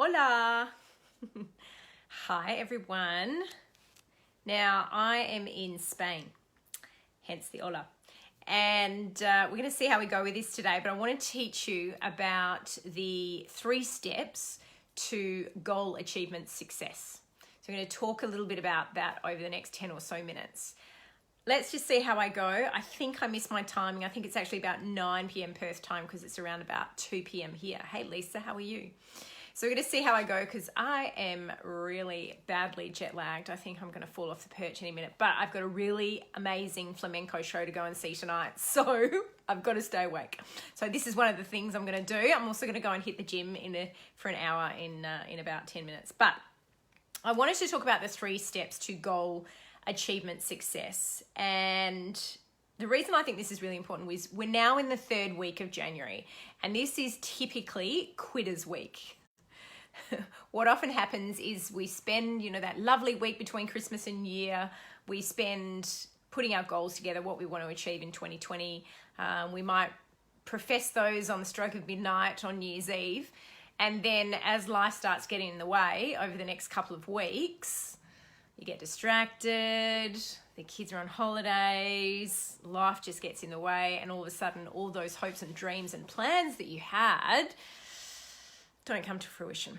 Hola! Hi everyone. Now I am in Spain, hence the hola. And we're going to see how we go with this today, but I want to teach you about the 3 steps to goal achievement success. So I'm going to talk a little bit about that over the next 10 or so minutes. Let's just see how I go. I think I missed my timing. I think it's actually about 9 p.m. Perth time because it's around about 2 p.m. here. Hey Lisa, how are you? So we're going to see how I go because I am really badly jet lagged. I think I'm going to fall off the perch any minute, but I've got a really amazing flamenco show to go and see tonight. So I've got to stay awake. So this is one of the things I'm going to do. I'm also going to go and hit the gym for an hour in about 10 minutes. But I wanted to talk about the 3 steps to goal achievement success. And the reason I think this is really important is we're now in the 3rd week of January, and this is typically Quitters Week. What often happens is we spend, that lovely week between Christmas and New Year, we spend putting our goals together, what we want to achieve in 2020. We might profess those on the stroke of midnight on New Year's Eve. And then as life starts getting in the way over the next couple of weeks, you get distracted, the kids are on holidays, life just gets in the way, and all of a sudden all those hopes and dreams and plans that you had don't come to fruition.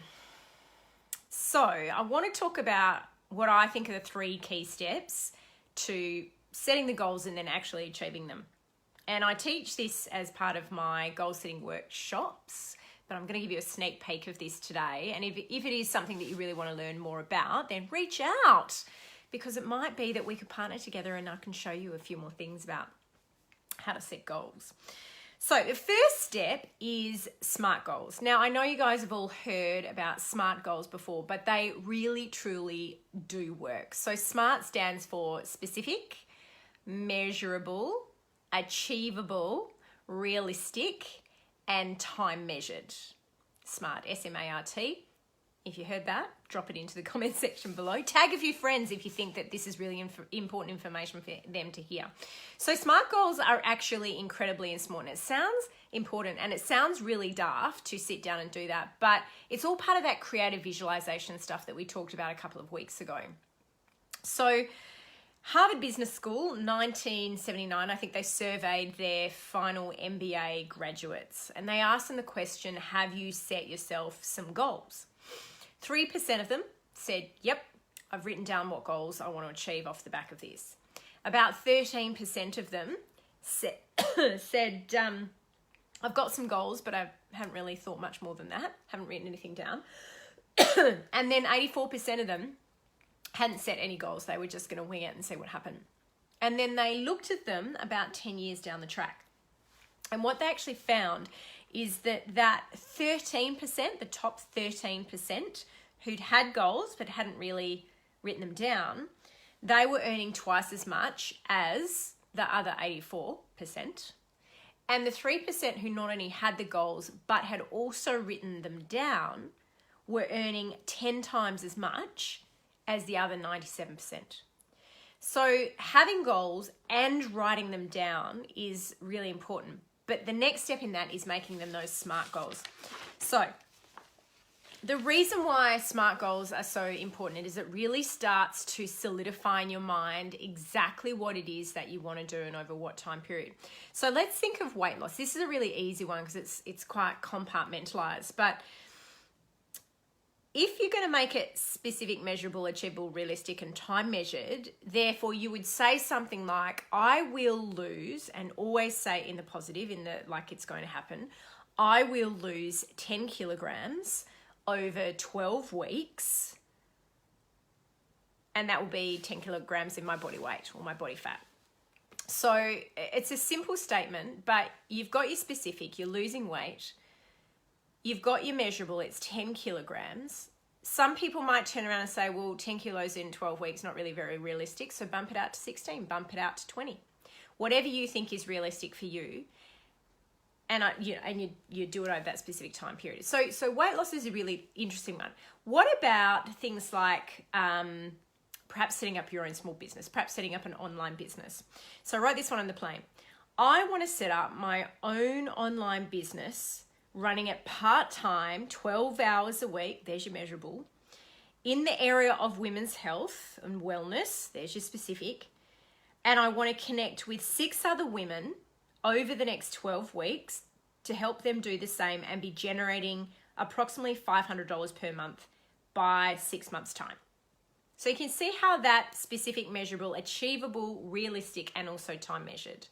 So I want to talk about what I think are the 3 key steps to setting the goals and then actually achieving them. And I teach this as part of my goal setting workshops, but I'm going to give you a sneak peek of this today. And if it is something that you really want to learn more about, then reach out, because it might be that we could partner together and I can show you a few more things about how to set goals. So the first step is SMART goals. Now, I know you guys have all heard about SMART goals before, but they really, truly do work. So SMART stands for specific, measurable, achievable, realistic, and time measured. SMART, S-M-A-R-T. If you heard that, drop it into the comment section below. Tag a few friends if you think that this is really important information for them to hear. So SMART goals are actually incredibly important. It sounds important and it sounds really daft to sit down and do that, but it's all part of that creative visualization stuff that we talked about a couple of weeks ago. So Harvard Business School, 1979, I think they surveyed their final MBA graduates, and they asked them the question, have you set yourself some goals? 3% of them said, yep, I've written down what goals I want to achieve off the back of this. About 13% of them said, I've got some goals, but I haven't really thought much more than that, haven't written anything down. And then 84% of them hadn't set any goals. They were just going to wing it and see what happened. And then they looked at them about 10 years down the track. And what they actually found is that 13%, the top 13% who'd had goals but hadn't really written them down, they were earning twice as much as the other 84%. And the 3% who not only had the goals but had also written them down were earning 10 times as much as the other 97%. So having goals and writing them down is really important. But the next step in that is making them those SMART goals. So the reason why SMART goals are so important is it really starts to solidify in your mind exactly what it is that you want to do and over what time period. So let's think of weight loss. This is a really easy one because it's quite compartmentalized. But if you're going to make it specific, measurable, achievable, realistic, and time measured, therefore you would say something like, I will lose, and always say in the positive, like it's going to happen, I will lose 10 kilograms over 12 weeks, and that will be 10 kilograms in my body weight or my body fat. So it's a simple statement, but you've got your specific, you're losing weight. You've got your measurable, it's 10 kilograms. Some people might turn around and say, well, 10 kilos in 12 weeks, not really very realistic. So bump it out to 16, bump it out to 20. Whatever you think is realistic for you. And you do it over that specific time period. So weight loss is a really interesting one. What about things like perhaps setting up your own small business, perhaps setting up an online business? So write this one on the plane. I want to set up my own online business running it part-time, 12 hours a week, there's your measurable, in the area of women's health and wellness, there's your specific, and I want to connect with 6 other women over the next 12 weeks to help them do the same and be generating approximately $500 per month by 6 months' time. So you can see how that specific, measurable, achievable, realistic, and also time measured.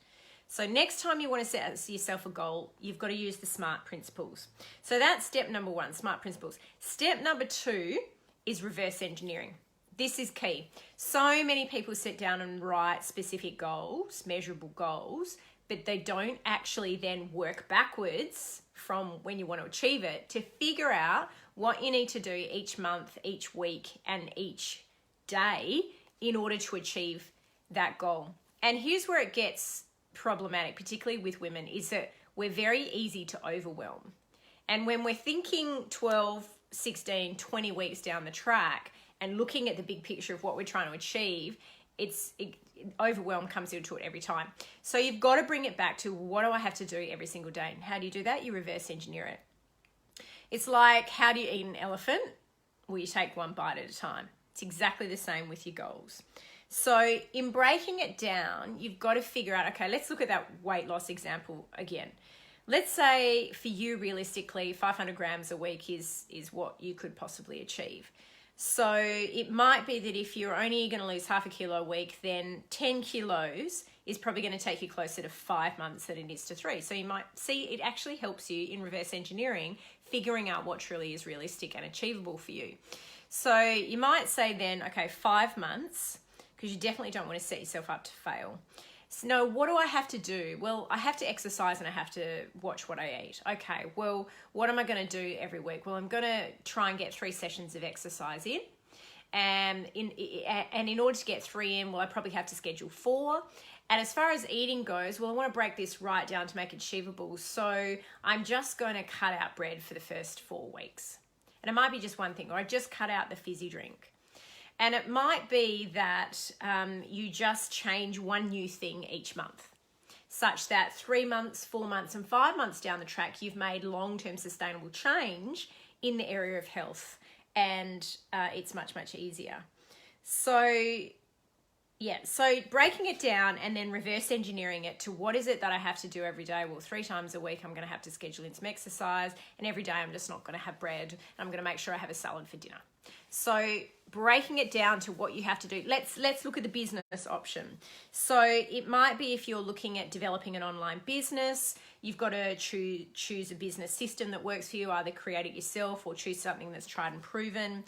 So next time you want to set yourself a goal, you've got to use the SMART principles. So that's step number 1, SMART principles. Step number 2 is reverse engineering. This is key. So many people sit down and write specific goals, measurable goals, but they don't actually then work backwards from when you want to achieve it to figure out what you need to do each month, each week, and each day in order to achieve that goal. And here's where it gets problematic, particularly with women, is that we're very easy to overwhelm. And when we're thinking 12, 16, 20 weeks down the track and looking at the big picture of what we're trying to achieve, overwhelm comes into it every time. So you've got to bring it back to, what do I have to do every single day? And how do you do that? You reverse engineer it. It's like, how do you eat an elephant? Well, you take one bite at a time. It's exactly the same with your goals. So in breaking it down, you've got to figure out, okay, let's look at that weight loss example again. Let's say for you, realistically, 500 grams a week is what you could possibly achieve. So it might be that if you're only going to lose half a kilo a week, then 10 kilos is probably going to take you closer to 5 months than it is to 3. So you might see it actually helps you in reverse engineering, figuring out what truly is realistic and achievable for you. So you might say then, okay, 5 months, because you definitely don't want to set yourself up to fail. So now, what do I have to do? Well, I have to exercise and I have to watch what I eat. Okay, well, what am I going to do every week? Well, I'm going to try and get 3 sessions of exercise in. And in order to get 3 in, well, I probably have to schedule 4. And as far as eating goes, well, I want to break this right down to make it achievable. So I'm just going to cut out bread for the first 4 weeks. And it might be just one thing, or I just cut out the fizzy drink. And it might be that you just change one new thing each month, such that 3 months, 4 months, and 5 months down the track, you've made long-term sustainable change in the area of health, and it's much, much easier. So yeah, so breaking it down and then reverse engineering it to, what is it that I have to do every day? Well, 3 times a week, I'm going to have to schedule in some exercise, and every day I'm just not going to have bread, and I'm going to make sure I have a salad for dinner. So breaking it down to what you have to do. Let's look at the business option. So it might be, if you're looking at developing an online business, you've got to choose a business system that works for you, either create it yourself or choose something that's tried and proven.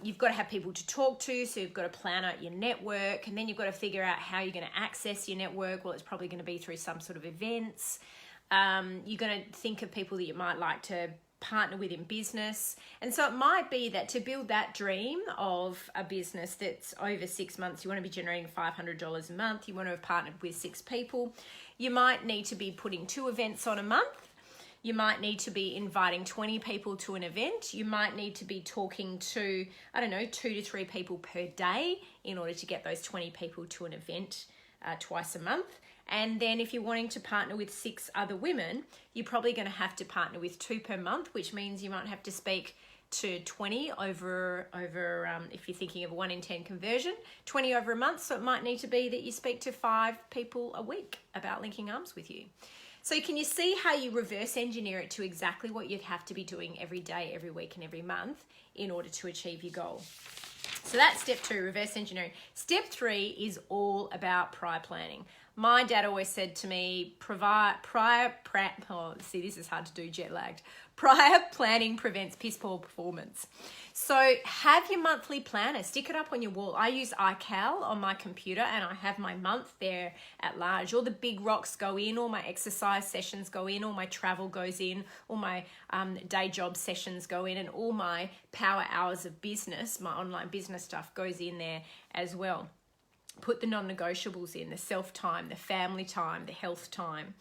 You've got to have people to talk to, so you've got to plan out your network, and then you've got to figure out how you're going to access your network. Well, it's probably going to be through some sort of events. You're going to think of people that you might like to partner with in business. And so it might be that to build that dream of a business that's over 6 months, you want to be generating $500 a month, you want to have partnered with 6 people, you might need to be putting 2 events on a month. You might need to be inviting 20 people to an event. You might need to be talking to, 2 to 3 people per day in order to get those 20 people to an event twice a month. And then if you're wanting to partner with 6 other women, you're probably going to have to partner with 2 per month, which means you might have to speak to 20 over if you're thinking of a 1 in 10 conversion, 20 over a month. So it might need to be that you speak to 5 people a week about linking arms with you. So can you see how you reverse engineer it to exactly what you'd have to be doing every day, every week, and every month in order to achieve your goal? So that's step 2, reverse engineering. Step 3 is all about prior planning. My dad always said to me, this is hard to do, jet lagged. Prior planning prevents piss poor performance. So have your monthly planner, stick it up on your wall. I use iCal on my computer, and I have my month there at large. All the big rocks go in, all my exercise sessions go in, all my travel goes in, all my day job sessions go in, and all my power hours of business, my online business stuff, goes in there as well. Put the non-negotiables in, the self-time, the family time, the health time.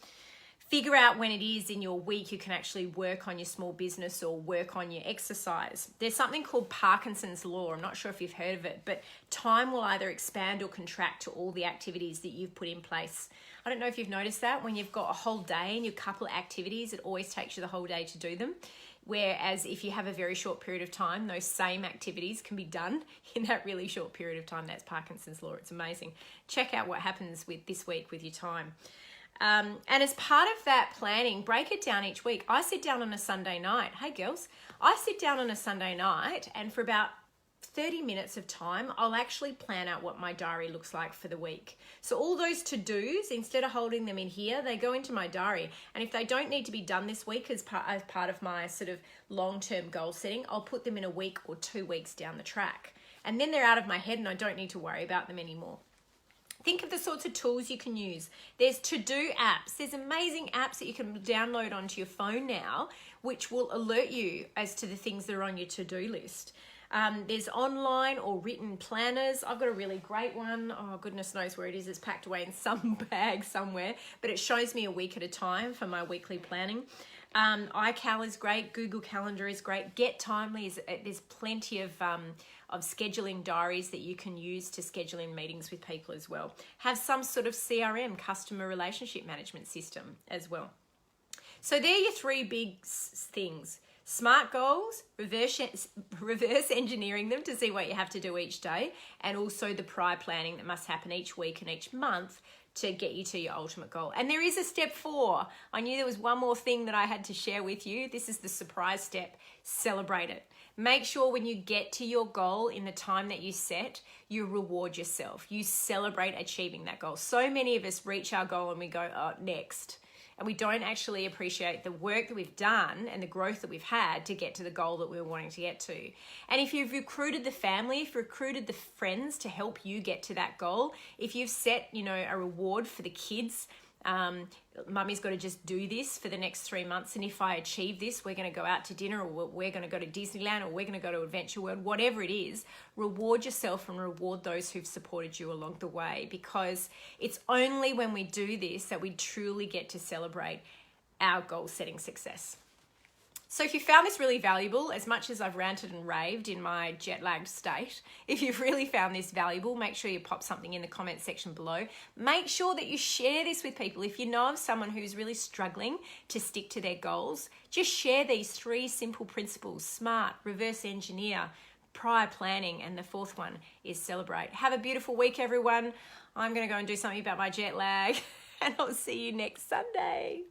Figure out when it is in your week you can actually work on your small business or work on your exercise. There's something called Parkinson's law. I'm not sure if you've heard of it, but time will either expand or contract to all the activities that you've put in place. I don't know if you've noticed that when you've got a whole day and you couple activities, it always takes you the whole day to do them. Whereas if you have a very short period of time, those same activities can be done in that really short period of time. That's Parkinson's law. It's amazing. Check out what happens with this week with your time. And as part of that planning, break it down each week. I sit down on a Sunday night. Hey girls, I sit down on a Sunday night and for about 30 minutes of time, I'll actually plan out what my diary looks like for the week. So all those to-dos, instead of holding them in here, they go into my diary. And if they don't need to be done this week as part of my sort of long-term goal setting, I'll put them in a week or 2 weeks down the track. And then they're out of my head and I don't need to worry about them anymore. Think of the sorts of tools you can use. There's to-do apps. There's amazing apps that you can download onto your phone now, which will alert you as to the things that are on your to-do list. There's online or written planners. I've got a really great one. Oh, goodness knows where it is. It's packed away in some bag somewhere, but it shows me a week at a time for my weekly planning. iCal is great. Google Calendar is great. Get Timely there's plenty of scheduling diaries that you can use to schedule in meetings with people as well. Have some sort of CRM, customer relationship management system as well. So they're your three big things. Smart goals, reverse engineering them to see what you have to do each day, and also the prior planning that must happen each week and each month to get you to your ultimate goal. And there is a step 4. I knew there was one more thing that I had to share with you. This is the surprise step. Celebrate it. Make sure when you get to your goal in the time that you set, you reward yourself. You celebrate achieving that goal. So many of us reach our goal and we go, oh, next. And we don't actually appreciate the work that we've done and the growth that we've had to get to the goal that we were wanting to get to. And if you've recruited the family, if you've recruited the friends to help you get to that goal, if you've set, a reward for the kids, mummy's got to just do this for the next 3 months, and if I achieve this, we're going to go out to dinner, or we're going to go to Disneyland, or we're going to go to Adventure World, whatever it is. Reward yourself and reward those who've supported you along the way, because it's only when we do this that we truly get to celebrate our goal setting success. So if you found this really valuable, as much as I've ranted and raved in my jet lagged state, if you've really found this valuable, make sure you pop something in the comment section below. Make sure that you share this with people. If you know of someone who's really struggling to stick to their goals, just share these 3 simple principles: SMART, reverse engineer, prior planning, and the 4th one is celebrate. Have a beautiful week, everyone. I'm going to go and do something about my jet lag, and I'll see you next Sunday.